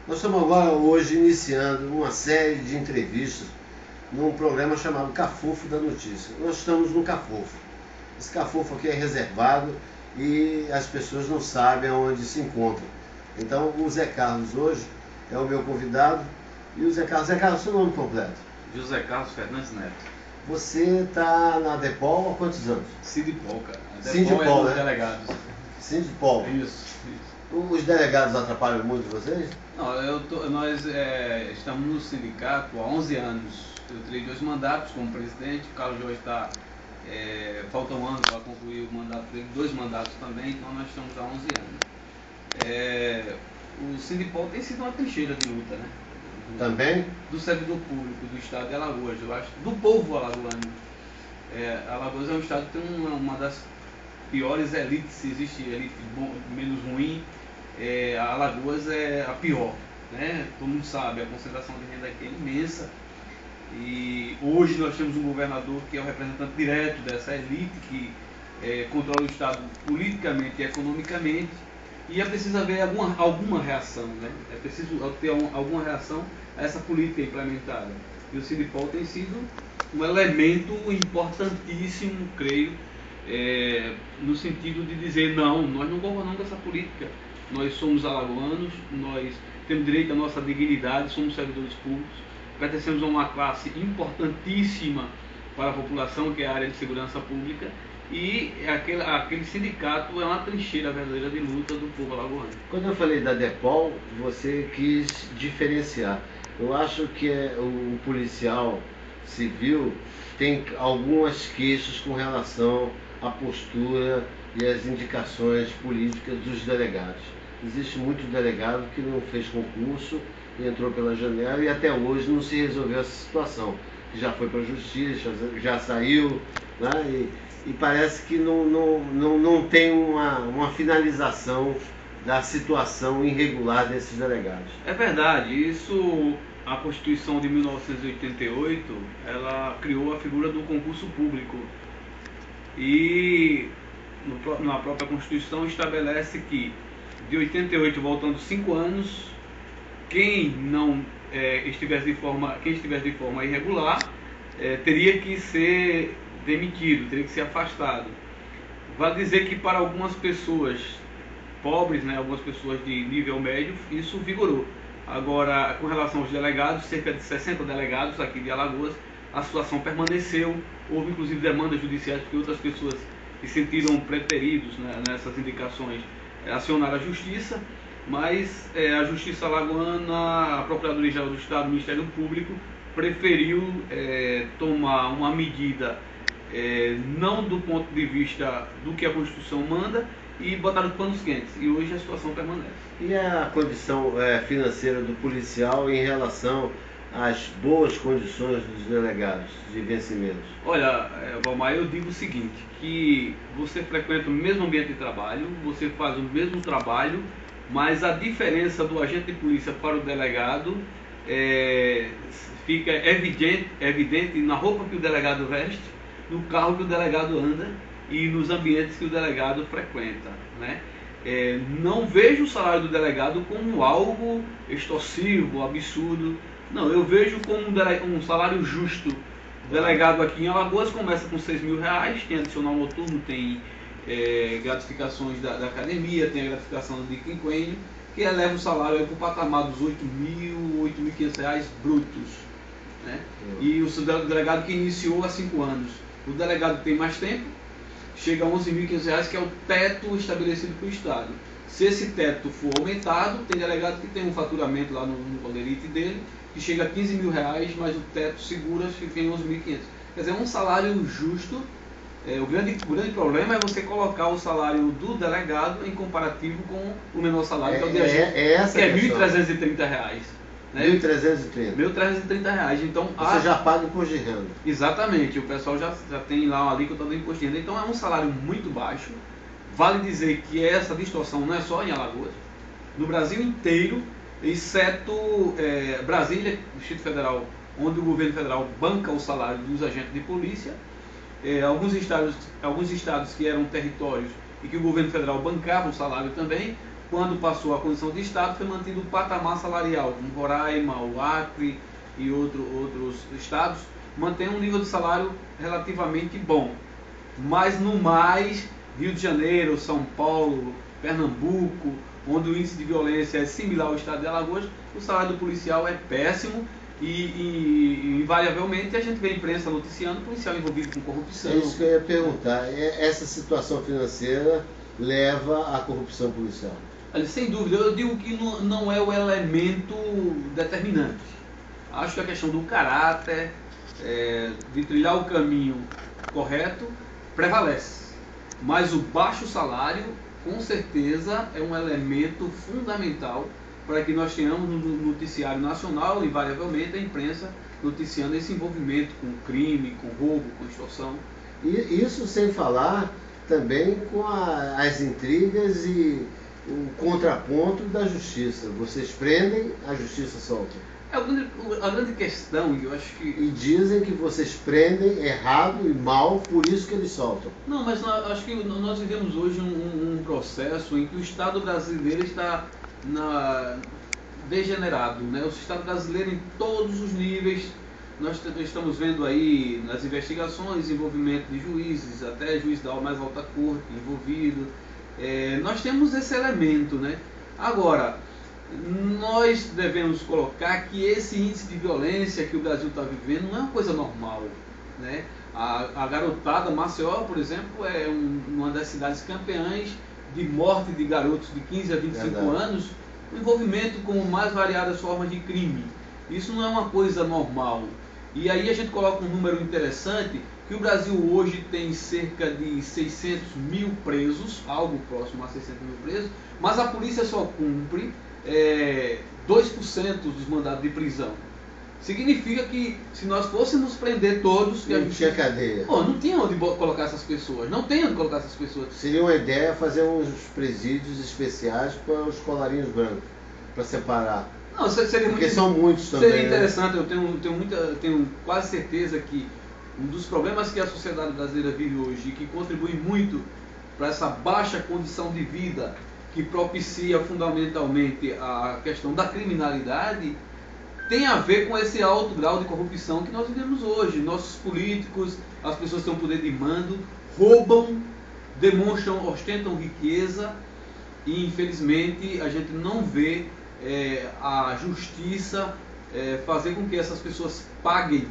Nós estamos agora hoje iniciando uma série de entrevistas num programa chamado Cafofo da Notícia. Nós estamos no Cafofo. Esse Cafofo aqui é reservado e as pessoas não sabem aonde se encontram. Então o Zé Carlos hoje é o meu convidado. E o Zé Carlos, seu nome completo? José Carlos Fernandes Neto. Você está na DEPOL há quantos anos? Sindipol, cara. Sindipol, é né? Delegados. Sindipol. Isso. Os delegados atrapalham muito vocês? Não, nós estamos no sindicato há 11 anos. Eu terei 2 mandatos como presidente, o Carlos Jorge está, falta um ano para concluir o mandato dele, 2 mandatos também, então nós estamos há 11 anos. O Sindipol tem sido uma trincheira de luta, né? Também? Do servidor público do estado de Alagoas, eu acho, do povo alagoano. Alagoas é um estado que tem uma das piores elites, se existe elite menos ruim, a Alagoas é a pior, né? Todo mundo sabe, a concentração de renda aqui é imensa. E hoje nós temos um governador que é o representante direto dessa elite, que controla o estado politicamente e economicamente. E é preciso haver alguma reação, né? É preciso ter alguma reação a essa política implementada. E o Sindipol tem sido um elemento importantíssimo, creio, no sentido de dizer, não, nós não governamos essa política. Nós somos alagoanos, nós temos direito à nossa dignidade, somos servidores públicos, pertencemos a uma classe importantíssima para a população, que é a área de segurança pública, e aquele sindicato é uma trincheira verdadeira de luta do povo alagoano. Quando eu falei da DEPOL, você quis diferenciar. Eu acho que o policial civil tem algumas queixas com relação à postura e às indicações políticas dos delegados. Existe muito delegado que não fez concurso, entrou pela janela e até hoje não se resolveu essa situação. Já foi para a justiça, já saiu, né? E parece que não tem uma finalização da situação irregular desses delegados. É verdade, isso, a Constituição de 1988, ela criou a figura do concurso público. E na própria Constituição estabelece que de 88, voltando 5 anos, quem estivesse de forma irregular teria que ser demitido, teria que ser afastado. Vale dizer que para algumas pessoas pobres, né, algumas pessoas de nível médio, isso vigorou. Agora, com relação aos delegados, cerca de 60 delegados aqui de Alagoas, a situação permaneceu. Houve inclusive demandas judiciais, porque outras pessoas se sentiram preteridos, né, nessas indicações, acionaram a justiça, mas a Justiça Alagoana, a Procuradoria-Geral do Estado, o Ministério Público, preferiu tomar uma medida não do ponto de vista do que a Constituição manda, e botaram panos quentes, e hoje a situação permanece. E a condição financeira do policial em relação às boas condições dos delegados de vencimentos? Olha, Valmar, eu digo o seguinte, que você frequenta o mesmo ambiente de trabalho, você faz o mesmo trabalho, mas a diferença do agente de polícia para o delegado fica evidente na roupa que o delegado veste, no carro que o delegado anda e nos ambientes que o delegado frequenta, né? Não vejo o salário do delegado como algo extorsivo, absurdo. Não, eu vejo como um salário justo. O delegado aqui em Alagoas começa com R$6.000, tem adicional noturno, tem gratificações da academia, tem a gratificação de quinquênio, que eleva o salário para o patamar dos R$8.000, R$8.500 brutos, né? E o delegado que iniciou há 5 anos. O delegado que tem mais tempo chega a R$11.500, que é o teto estabelecido pelo Estado. Se esse teto for aumentado, tem delegado que tem um faturamento lá no poderite dele, que chega a R$15.000, mas o teto segura, fica em R$11.500. Quer dizer, é um salário justo. O grande problema é você colocar o salário do delegado em comparativo com o menor salário, que é o de agente, que é R$1.330. Né? R$1.330. Então, você já paga imposto de renda. Exatamente, o pessoal já tem lá uma alíquota do imposto de renda. Então é um salário muito baixo. Vale dizer que essa distorção não é só em Alagoas, no Brasil inteiro, exceto Brasília, Distrito Federal, onde o governo federal banca o salário dos agentes de polícia. Alguns estados que eram territórios e que o governo federal bancava o salário também. quando passou a condição de Estado, foi mantido o patamar salarial, como Roraima, o Acre e outros estados, mantém um nível de salário relativamente bom. Mas no mais, Rio de Janeiro, São Paulo, Pernambuco, onde o índice de violência é similar ao estado de Alagoas, o salário do policial é péssimo e invariavelmente a gente vê a imprensa noticiando o policial envolvido com corrupção. É isso que eu ia perguntar. Essa situação financeira leva à corrupção policial? Olha, sem dúvida, eu digo que não é o elemento determinante. Acho que a questão do caráter, de trilhar o caminho correto, prevalece. Mas o baixo salário, com certeza, é um elemento fundamental para que nós tenhamos no noticiário nacional, invariavelmente, a imprensa noticiando esse envolvimento com crime, com roubo, com extorsão. E isso sem falar também com as intrigas e o contraponto da justiça. Vocês prendem, a justiça solta. A grande questão, eu acho que... E dizem que vocês prendem errado e mal, por isso que eles soltam. Não, mas acho que nós vivemos hoje um processo em que o Estado brasileiro está degenerado, né? O Estado brasileiro em todos os níveis, nós estamos vendo aí nas investigações envolvimento de juízes, até juiz da mais alta corte envolvido. Nós temos esse elemento, né? Agora, nós devemos colocar que esse índice de violência que o Brasil está vivendo não é uma coisa normal, né? A garotada, Maceió, por exemplo, é uma das cidades campeãs de morte de garotos de 15 a 25 anos, o envolvimento com mais variadas formas de crime. Isso não é uma coisa normal. E aí a gente coloca um número interessante, que o Brasil hoje tem cerca de 600 mil presos, algo próximo a 600 mil presos, mas a polícia só cumpre 2% dos mandados de prisão. Significa que se nós fôssemos prender todos... Não tinha cadeia. Não tinha onde colocar essas pessoas. Não tem onde colocar essas pessoas. Seria uma ideia fazer uns presídios especiais para os colarinhos brancos, para separar. Não, seria porque muito, são muitos também. Seria interessante, né? Eu tenho quase certeza que um dos problemas que a sociedade brasileira vive hoje e que contribui muito para essa baixa condição de vida que propicia fundamentalmente a questão da criminalidade, tem a ver com esse alto grau de corrupção que nós vivemos hoje. Nossos políticos, as pessoas que têm um poder de mando, roubam, demonstram, ostentam riqueza e infelizmente a gente não vê a justiça fazer com que essas pessoas paguem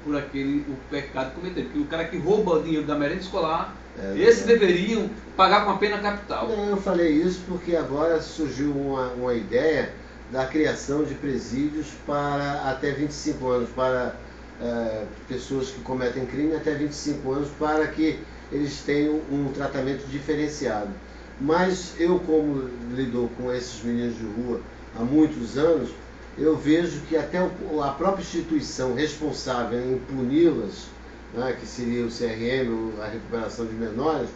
por o pecado cometido. Porque o cara que rouba o dinheiro da merenda escolar, esses deveriam pagar com a pena capital. Não, eu falei isso porque agora surgiu uma ideia da criação de presídios para até 25 anos, para pessoas que cometem crime até 25 anos, para que eles tenham um tratamento diferenciado. Mas eu, como lido com esses meninos de rua há muitos anos, eu vejo que até a própria instituição responsável em puni-las, né, que seria o CRM, a recuperação de menores,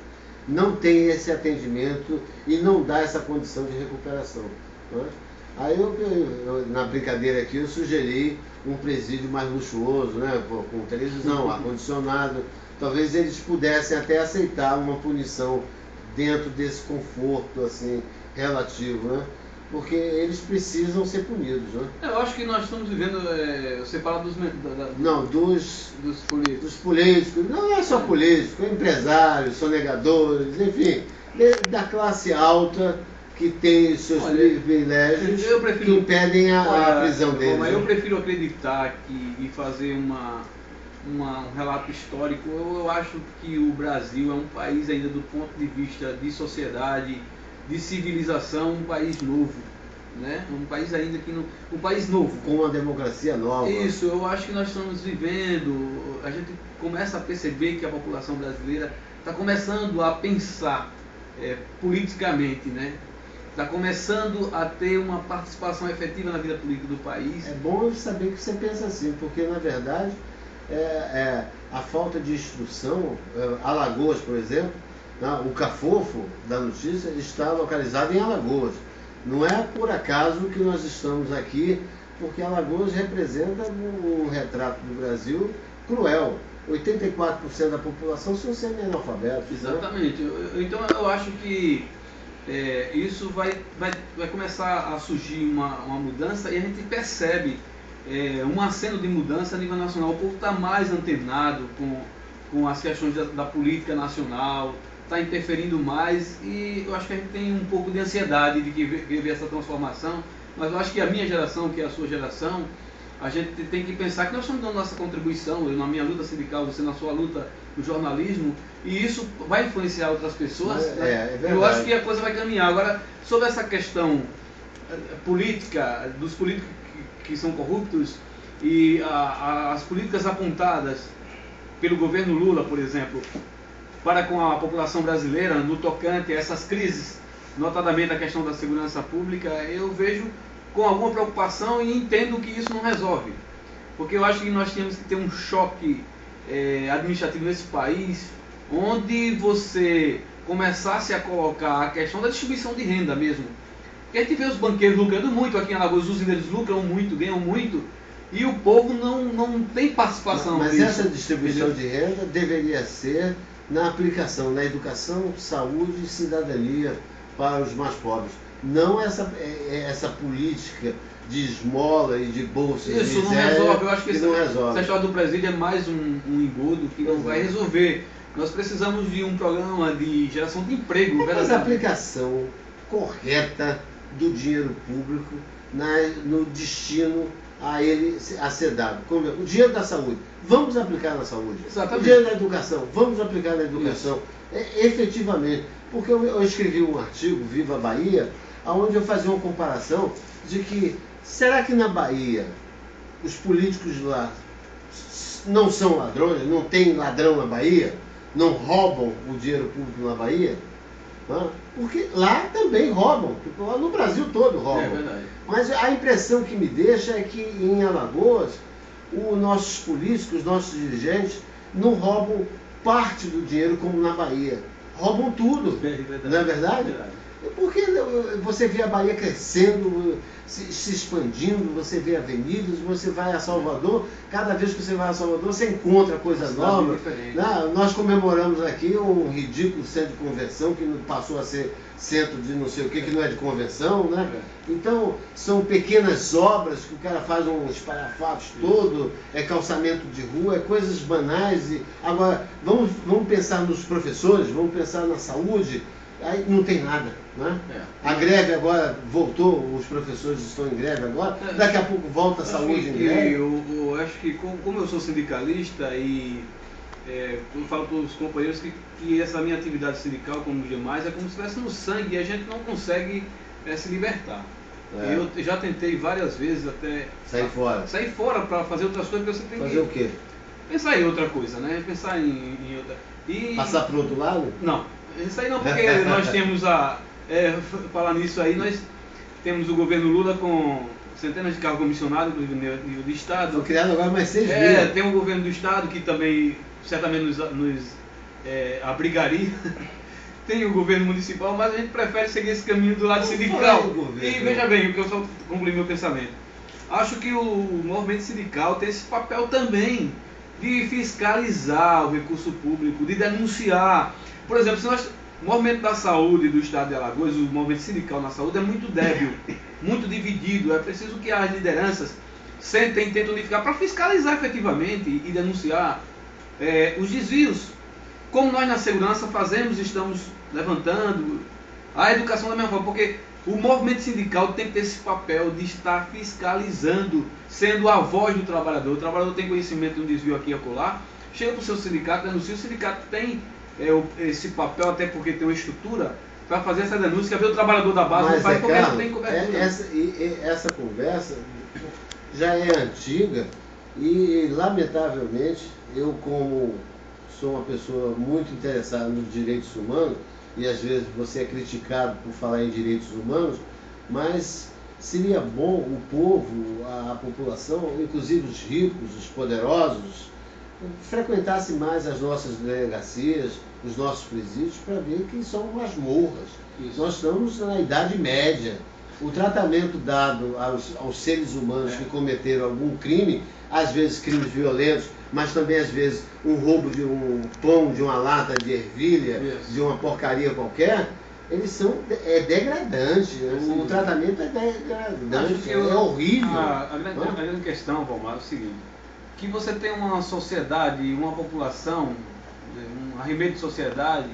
não tem esse atendimento e não dá essa condição de recuperação. Né? Aí na brincadeira aqui, eu sugeri um presídio mais luxuoso, né, com televisão, ar-condicionado. Talvez eles pudessem até aceitar uma punição dentro desse conforto assim, relativo, né? Porque eles precisam ser punidos, né? Eu acho que nós estamos vivendo, você fala dos políticos. Dos políticos, não é só políticos, empresários, sonegadores, enfim, da classe alta que tem seus privilégios que impedem a prisão deles. Eu prefiro acreditar e fazer um relato histórico. Eu acho que o Brasil é um país ainda do ponto de vista de sociedade, de civilização, um país novo, né? Um país ainda que um país novo, com uma democracia nova. Isso, eu acho que nós estamos vivendo. A gente começa a perceber que a população brasileira está começando a pensar politicamente, né? Está começando a ter uma participação efetiva na vida política do país. É bom saber que você pensa assim, porque na verdade a falta de instrução, Alagoas, por exemplo, o cafofo da notícia está localizado em Alagoas. Não é por acaso que nós estamos aqui, porque Alagoas representa um retrato do Brasil cruel. 84% da população são semi-analfabetos. Exatamente. Né? Então eu acho que isso vai começar a surgir uma mudança, e a gente percebe um aceno de mudança a nível nacional. O povo está mais antenado com as questões da política nacional, está interferindo mais, e eu acho que a gente tem um pouco de ansiedade de ver essa transformação, mas eu acho que a minha geração, que é a sua geração, a gente tem que pensar que nós estamos dando nossa contribuição, eu na minha luta sindical, você na sua luta no jornalismo, e isso vai influenciar outras pessoas. Eu acho que a coisa vai caminhar. Agora, sobre essa questão política, dos políticos que são corruptos, e as políticas apontadas pelo governo Lula, por exemplo, para com a população brasileira no tocante a essas crises, notadamente a questão da segurança pública, eu vejo com alguma preocupação e entendo que isso não resolve. Porque eu acho que nós temos que ter um choque administrativo nesse país, onde você começasse a colocar a questão da distribuição de renda mesmo. Porque a gente vê os banqueiros lucrando muito aqui em Alagoas, os usineiros lucram muito, ganham muito, e o povo não tem participação. Mas essa distribuição de renda deveria ser na aplicação na educação, saúde e cidadania para os mais pobres. Não essa política de esmola e de bolsa. Isso não resolve. Eu acho que essa história do presídio é mais um engodo que não vai resolver. Nós precisamos de um programa de geração de emprego. Mas a aplicação correta do dinheiro público no destino a ele a ser dado. O dinheiro da saúde, vamos aplicar na saúde. Exatamente. O dinheiro da educação, vamos aplicar na educação. Efetivamente. Porque eu escrevi um artigo, Viva a Bahia, onde eu fazia uma comparação de que, será que na Bahia os políticos lá não são ladrões, não tem ladrão na Bahia, não roubam o dinheiro público na Bahia? Porque lá também roubam, no Brasil todo roubam. É verdade. Mas a impressão que me deixa é que em Alagoas, os nossos políticos, os nossos dirigentes, não roubam parte do dinheiro como na Bahia. Roubam tudo, não é verdade? Porque você vê a Bahia crescendo, se expandindo, você vê avenidas, você vai a Salvador, cada vez que você vai a Salvador você encontra coisa nova. Nós comemoramos aqui um ridículo centro de convenção que passou a ser centro de não sei o que não é de convenção, né? Então, são pequenas obras que o cara faz um espalhafatos todo, calçamento de rua, coisas banais. Agora, vamos pensar nos professores, vamos pensar na saúde, aí não tem nada, né? A greve agora voltou, os professores estão em greve agora, daqui a pouco volta a saúde em greve. Eu acho que, como eu sou sindicalista e eu falo para os companheiros que essa minha atividade sindical, como os demais, é como se estivesse no sangue e a gente não consegue se libertar. Eu já tentei várias vezes até sair fora para fazer outras coisas, porque você tem fazer o quê? Pensar em outra coisa, né? Pensar em outra. Passar para o outro lado? Não, isso aí não, porque nós temos falar nisso aí, nós temos o governo Lula com centenas de cargos comissionados no nível do Estado. Foi criado agora mais 6 mil. Tem o governo do Estado que também certamente nos abrigaria. Tem o governo municipal, mas a gente prefere seguir esse caminho do lado sindical. E veja bem, eu só concluí meu pensamento. Acho que o movimento sindical tem esse papel também de fiscalizar o recurso público, de denunciar. Por exemplo, o movimento da saúde do Estado de Alagoas, o movimento sindical na saúde é muito débil, muito dividido. É preciso que as lideranças sentem e tentem unificar para fiscalizar efetivamente e denunciar os desvios. Como nós na segurança fazemos, estamos levantando a educação da mesma forma, porque o movimento sindical tem que ter esse papel de estar fiscalizando, sendo a voz do trabalhador. O trabalhador tem conhecimento de um desvio aqui e acolá, chega para o seu sindicato, denuncia, o sindicato tem esse papel, até porque tem uma estrutura para fazer essa denúncia, ver o trabalhador da base, não faz porque não tem cobertura. Essa conversa já é antiga e, lamentavelmente, eu, como sou uma pessoa muito interessada nos direitos humanos, e às vezes você é criticado por falar em direitos humanos, mas seria bom o povo, a população, inclusive os ricos, os poderosos, frequentasse mais as nossas delegacias, os nossos presídios, para ver que são masmorras. Nós estamos na Idade Média. O tratamento dado aos seres humanos que cometeram algum crime, às vezes crimes violentos, mas também às vezes um roubo de um pão, de uma lata de ervilha, de uma porcaria qualquer, eles são degradantes. O tratamento é degradante, é horrível. A grande questão, Valmar, é o seguinte: que você tem uma sociedade, uma população, um arremedo de sociedade,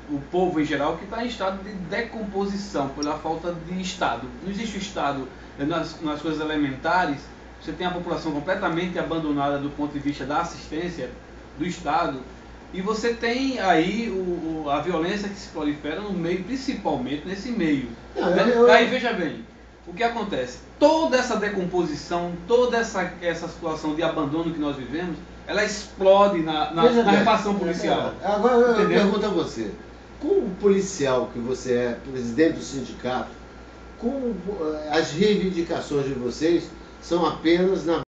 o povo em geral, que está em estado de decomposição pela falta de Estado. Não existe o Estado nas coisas elementares. Você tem a população completamente abandonada do ponto de vista da assistência do Estado, e você tem aí a violência que se prolifera no meio, principalmente nesse meio. Aí veja bem, o que acontece? Toda essa decomposição, toda essa situação de abandono que nós vivemos, ela explode na repressão policial. Agora eu pergunto a você, como policial que você é, presidente do sindicato, como as reivindicações de vocês são apenas na